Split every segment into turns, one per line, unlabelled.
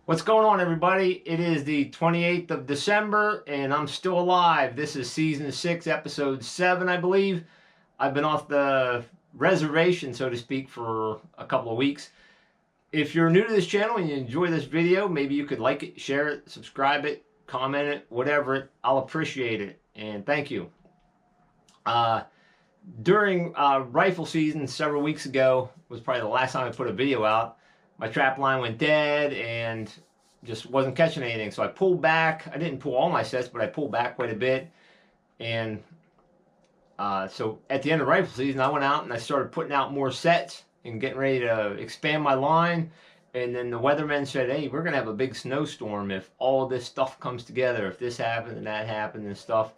What's going on, everybody? It is the 28th of December, and I'm still alive. This is season 6, episode 7, I believe. I've been off the reservation, so to speak, for a couple of weeks. If you're new to this channel and you enjoy this video, maybe you could like it, share it, subscribe it, comment it, whatever. I'll appreciate it, and thank you. During rifle season several weeks ago was probably the last time I put a video out. My trap line went dead and just wasn't catching anything. So I pulled back. I didn't pull all my sets, but I pulled back quite a bit. And so at the end of rifle season, I went out and I started putting out more sets and getting ready to expand my line. And then the weatherman said, hey, we're going to have a big snowstorm if all this stuff comes together, if this happened and that happened and stuff.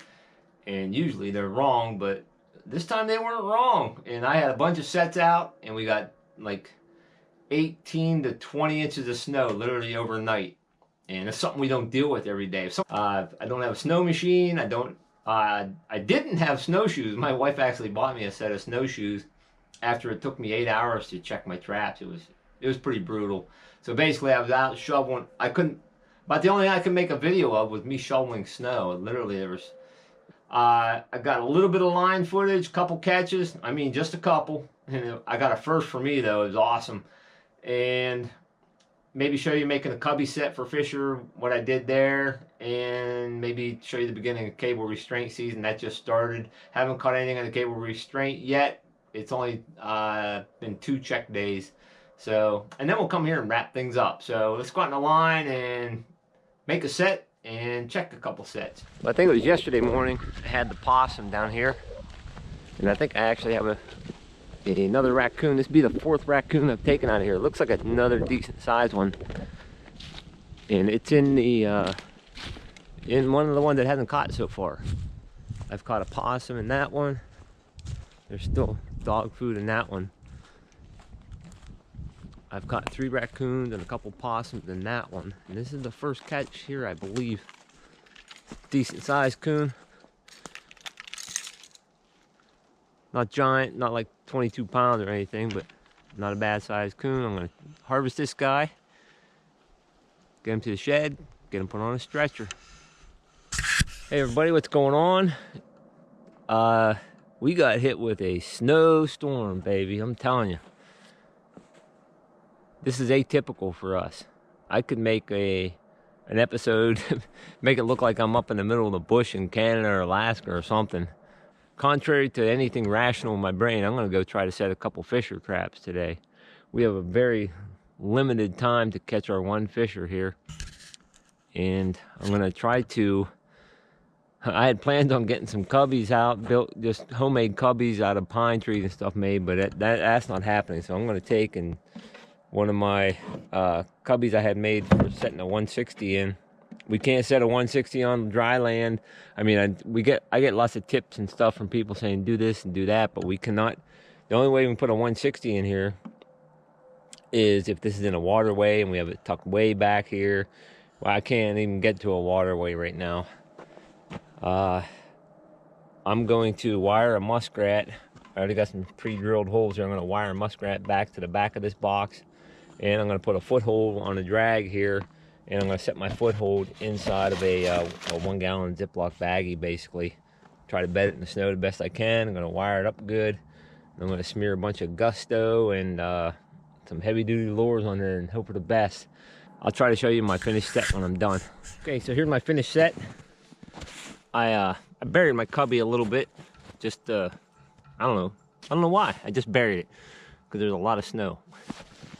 And usually they're wrong, but this time they weren't wrong. And I had a bunch of sets out, and we got like 18 to 20 inches of snow literally overnight, and it's something we don't deal with every day. I don't have a snow machine. I didn't have snowshoes. My wife actually bought me a set of snowshoes after it took me 8 hours to check my traps. It was pretty brutal. So basically I was out shoveling. About the only thing I could make a video of was me shoveling snow. Literally there was I got a little bit of line footage, couple catches. I mean, just a couple. And I got a first for me, though. It was awesome. And maybe show you making a cubby set for Fisher, what I did there. And maybe show you the beginning of cable restraint season. That just started. Haven't caught anything on the cable restraint yet. It's only been 2 check days. So, and then we'll come here and wrap things up. So let's go out in the line and make a set and check a couple sets. Well, I think it was yesterday morning I had the possum down here, and I think I actually have another raccoon. This would be the 4th raccoon I've taken out of here. It looks like another decent sized one, and it's in the in one of the ones that hasn't caught so far. I've caught a possum in that one. There's still dog food in that one. I've caught 3 raccoons and a couple possums in that one. And this is the first catch here, I believe. Decent sized coon. Not giant, not like 22 pounds or anything, but not a bad sized coon. I'm gonna harvest this guy, get him to the shed, get him put on a stretcher. Hey everybody, what's going on? We got hit with a snowstorm, baby, I'm telling you. This is atypical for us. I could make an episode, make it look like I'm up in the middle of the bush in Canada or Alaska or something. Contrary to anything rational in my brain, I'm gonna go try to set a couple Fisher traps today. We have a very limited time to catch our one Fisher here. And I'm gonna try to, I had planned on getting some cubbies out, built just homemade cubbies out of pine trees and stuff made, but that's not happening. So I'm gonna take and one of my cubbies I had made for setting a 160 in. We can't set a 160 on dry land. I mean, I get lots of tips and stuff from people saying do this and do that, but we cannot. The only way we can put a 160 in here is if this is in a waterway and we have it tucked way back here. Well, I can't even get to a waterway right now. I'm going to wire a muskrat. I already got some pre-drilled holes here. I'm going to wire a muskrat back to the back of this box. And I'm going to put a foothold on a drag here, and I'm going to set my foothold inside of a 1-gallon Ziploc baggie, basically. Try to bed it in the snow the best I can. I'm going to wire it up good. I'm going to smear a bunch of Gusto and some heavy-duty lures on there and hope for the best. I'll try to show you my finished set when I'm done. Okay, so here's my finished set. I buried my cubby a little bit. Just, I don't know why. I just buried it because there's a lot of snow.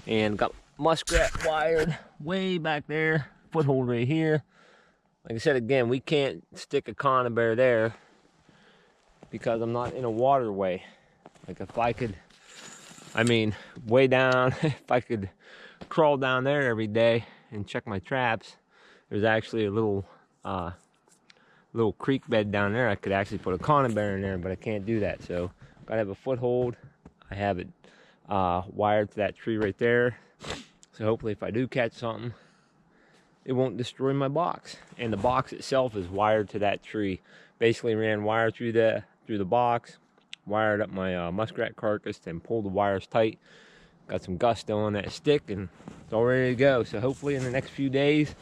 And got muskrat wired way back there, foothold right here. Like I said again, we can't stick a conibear there because I'm not in a waterway. Like if I could, I mean, way down, if I could crawl down there every day and check my traps, there's actually a little creek bed down there. I could actually put a conibear in there, but I can't do that. So gotta have a foothold. I have it wired to that tree right there, so hopefully if I do catch something, it won't destroy my box. And the box itself is wired to that tree. Basically ran wire through the box, wired up my muskrat carcass, and pulled the wires tight. Got some gusto on that stick, and it's all ready to go. So hopefully in the next few days,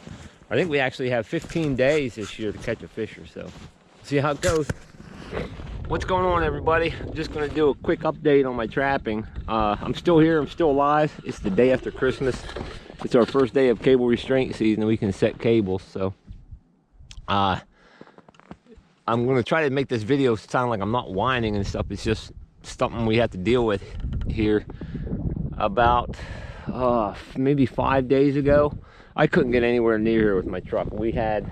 I think we actually have 15 days this year to catch a fisher. So see how it goes. What's going on, everybody? I'm just going to do a quick update on my trapping. I'm still here. I'm still alive. It's the day after Christmas. It's our first day of cable restraint season. We can set cables. So I'm going to try to make this video sound like I'm not whining and stuff. It's just something we have to deal with here. About maybe 5 days ago, I couldn't get anywhere near here with my truck. We had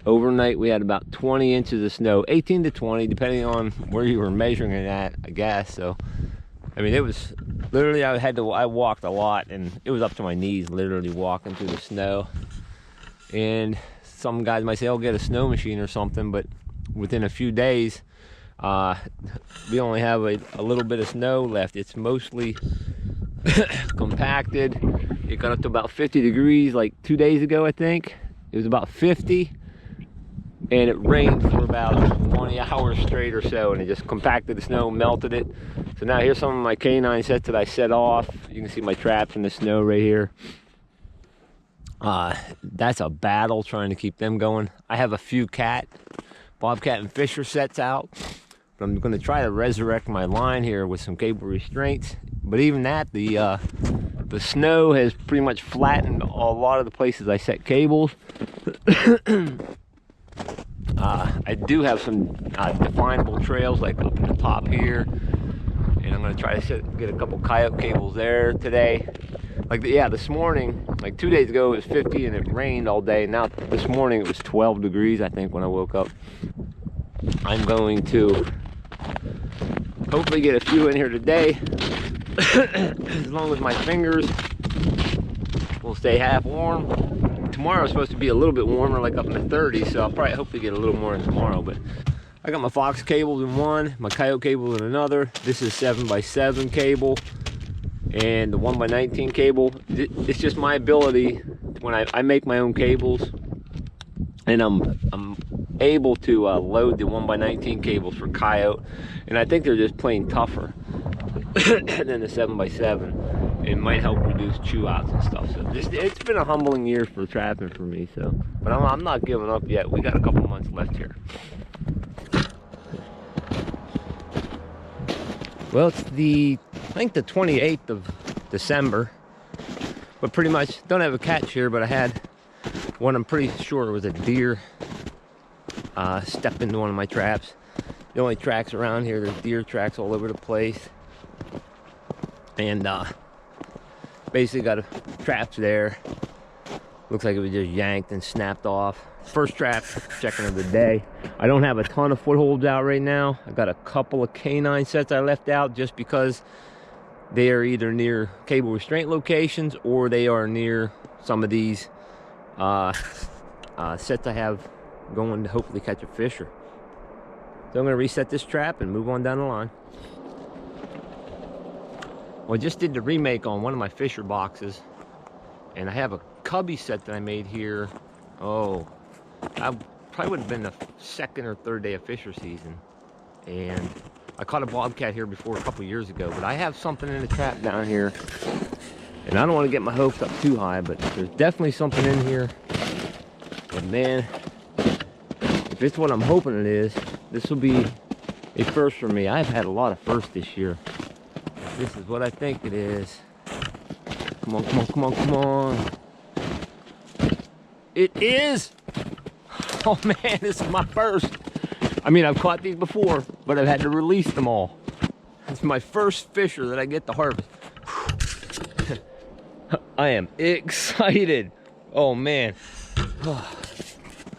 overnight, we had about 20 inches of snow, 18 to 20, depending on where you were measuring it at, I guess. So, I mean, it was literally, I walked a lot, and it was up to my knees, literally walking through the snow. And some guys might say, "I'll get a snow machine or something," but within a few days, we only have a little bit of snow left. It's mostly compacted. It got up to about 50 degrees like 2 days ago, I think. It was about 50, and it rained for about 20 hours straight or so, and it just compacted the snow, melted it. So now here's some of my canine sets that I set off. You can see my traps in the snow right here. That's a battle trying to keep them going. I have a few bobcat and fisher sets out, but I'm going to try to resurrect my line here with some cable restraints. But even that, the snow has pretty much flattened a lot of the places I set cables. I do have some definable trails like up in the top here, and I'm going to try to get a couple coyote cables there today. Like, yeah, this morning, like 2 days ago, it was 50 and it rained all day. Now this morning it was 12 degrees, I think, when I woke up. I'm going to hopefully get a few in here today, as long as my fingers will stay half warm. Tomorrow is supposed to be a little bit warmer, like up in the 30s, so I'll probably hopefully get a little more in tomorrow. But I got my fox cables in one, my coyote cable in another. This is 7x7 cable, and the 1x19 cable. It's just my ability when I make my own cables, and I'm able to load the 1x19 cables for coyote, and I think they're just plain tougher than the 7x7. It might help reduce chew outs and stuff. So it's been a humbling year for trapping for me. So, but I'm not giving up yet. We got a couple months left here. Well, it's I think the 28th of December, but pretty much don't have a catch here, but I had one. I'm pretty sure it was a deer stepped into one of my traps. The only tracks around here, there's deer tracks all over the place, and basically got traps there. Looks like it was just yanked and snapped off. First trap checking of the day. I don't have a ton of footholds out right now. I got a couple of canine sets I left out just because they are either near cable restraint locations or they are near some of these sets I have going to hopefully catch a fisher. So I'm going to reset this trap and move on down the line. Well, I just did the remake on one of my fisher boxes, and I have a cubby set that I made here. Oh, I probably would have been the second or third day of fisher season, and I caught a bobcat here before a couple years ago, but I have something in the trap down here, and I don't want to get my hopes up too high, but there's definitely something in here. And man, if it's what I'm hoping it is, this will be a first for me. I've had a lot of firsts this year. This is what I think it is. Come on, come on, come on, come on. It is! Oh man, this is my first. I mean, I've caught these before, but I've had to release them all. It's my first fisher that I get to harvest. I am excited. Oh man.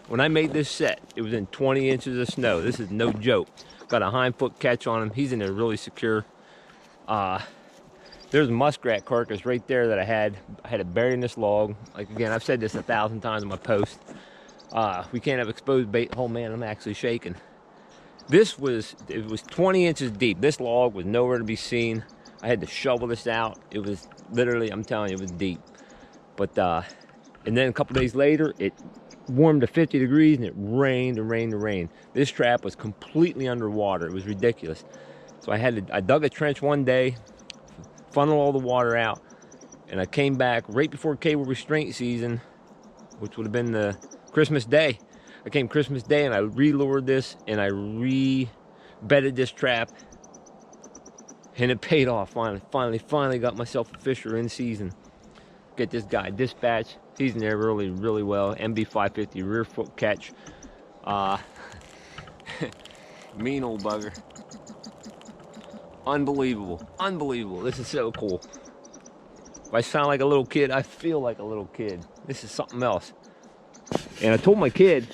When I made this set, it was in 20 inches of snow. This is no joke. Got a hind foot catch on him. He's in there really secure. There's a muskrat carcass right there that I had it buried in this log. Like, again, I've said this 1,000 times in my post. We can't have exposed bait. Oh man, I'm actually shaking. It was 20 inches deep. This log was nowhere to be seen. I had to shovel this out. It was literally, I'm telling you, it was deep. But and then a couple days later, it warmed to 50 degrees and it rained and rained and rained. This trap was completely underwater. It was ridiculous. So I dug a trench one day, funnel all the water out. And I came back right before cable restraint season, which would have been the Christmas Day. I came Christmas Day and I re-lured this and I re-bedded this trap. And it paid off finally got myself a fisher in season. Get this guy, Dispatch. He's in there really well. MB 550 rear foot catch. Mean old bugger. Unbelievable. This is so cool. If I sound like a little kid, I feel like a little kid. This is something else. And I told my kid,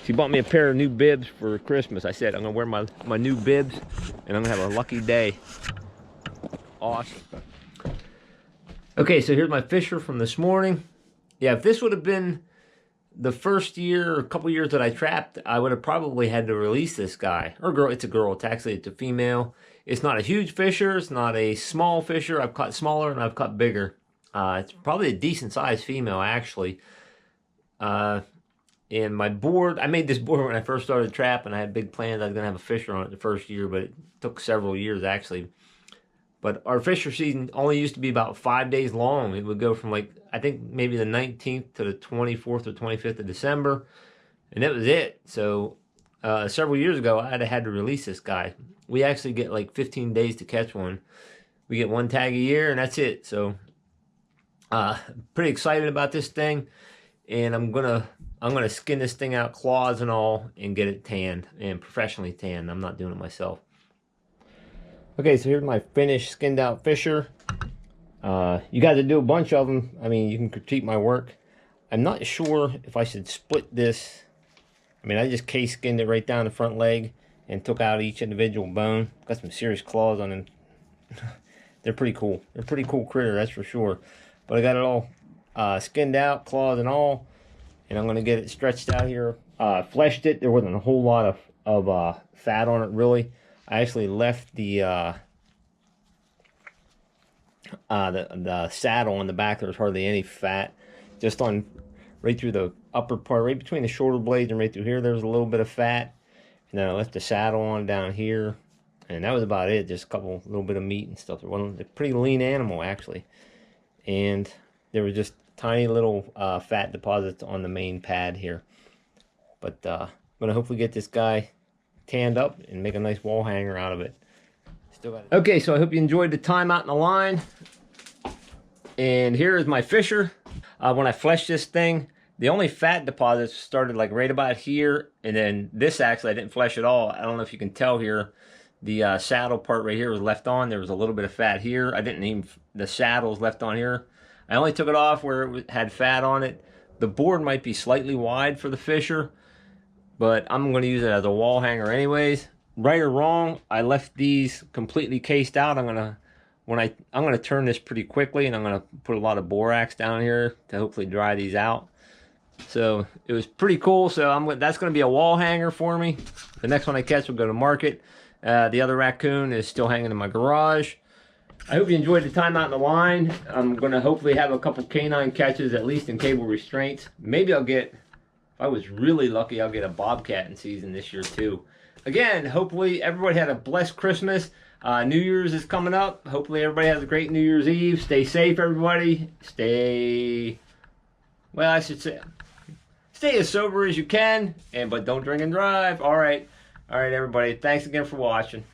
she bought me a pair of new bibs for Christmas. I said, I'm gonna wear my new bibs and I'm gonna have a lucky day. Awesome. Okay, so here's my fisher from this morning. Yeah, if this would have been the first year or a couple years that I trapped, I would have probably had to release this guy. Or girl, it's a girl, it's a female. It's not a huge fisher, it's not a small fisher. I've caught smaller and I've caught bigger. It's probably a decent sized female actually. And my board, I made this board when I first started trapping. I had big plans. I was gonna have a fisher on it the first year, but it took several years actually. But our fisher season only used to be about 5 days long. It would go from like, I think maybe the 19th to the 24th or 25th of December. And that was it. So several years ago, I'd have had to release this guy. We actually get like 15 days to catch one. We get one tag a year and that's it. So pretty excited about this thing. And I'm gonna skin this thing out, claws and all, and get it tanned, and professionally tanned. I'm not doing it myself. Okay, so here's my finished skinned out fisher. You got to do a bunch of them. I mean, you can critique my work. I'm not sure if I should split this. I mean, I just case skinned it right down the front leg and took out each individual bone. Got some serious claws on them. They're pretty cool. They're a pretty cool critter, that's for sure. But I got it all skinned out, claws and all. And I'm going to get it stretched out here. Fleshed it. There wasn't a whole lot of fat on it, really. I actually left the saddle on the back. There was hardly any fat. Just on right through the upper part, right between the shoulder blades and right through here, there was a little bit of fat. And then I left the saddle on down here. And that was about it. Just a little bit of meat and stuff. It wasn't a pretty lean animal, actually. And there was just tiny little fat deposits on the main pad here. But I'm going to hopefully get this guy tanned up and make a nice wall hanger out of it. Okay, so I hope you enjoyed the time out in the line. And here is my fisher. When I fleshed this thing, the only fat deposits started like right about here. And then this actually I didn't flesh at all. I don't know if you can tell here. The saddle part right here was left on. There was a little bit of fat here. I didn't even, the saddle's left on here. I only took it off where it had fat on it. The board might be slightly wide for the fisher, but I'm going to use it as a wall hanger anyways. Right or wrong, I left these completely cased out. I'm going to turn this pretty quickly, and I'm going to put a lot of borax down here to hopefully dry these out. So it was pretty cool. So that's going to be a wall hanger for me. The next one I catch will go to market. The other raccoon is still hanging in my garage. I hope you enjoyed the time out in the line. I'm going to hopefully have a couple canine catches, at least in cable restraints. Maybe I'll get, if I was really lucky, I'll get a bobcat in season this year too. Again, hopefully everybody had a blessed Christmas. New Year's is coming up. Hopefully everybody has a great New Year's Eve. Stay safe, everybody. Well, I should say, stay as sober as you can, but don't drink and drive. All right, everybody. Thanks again for watching.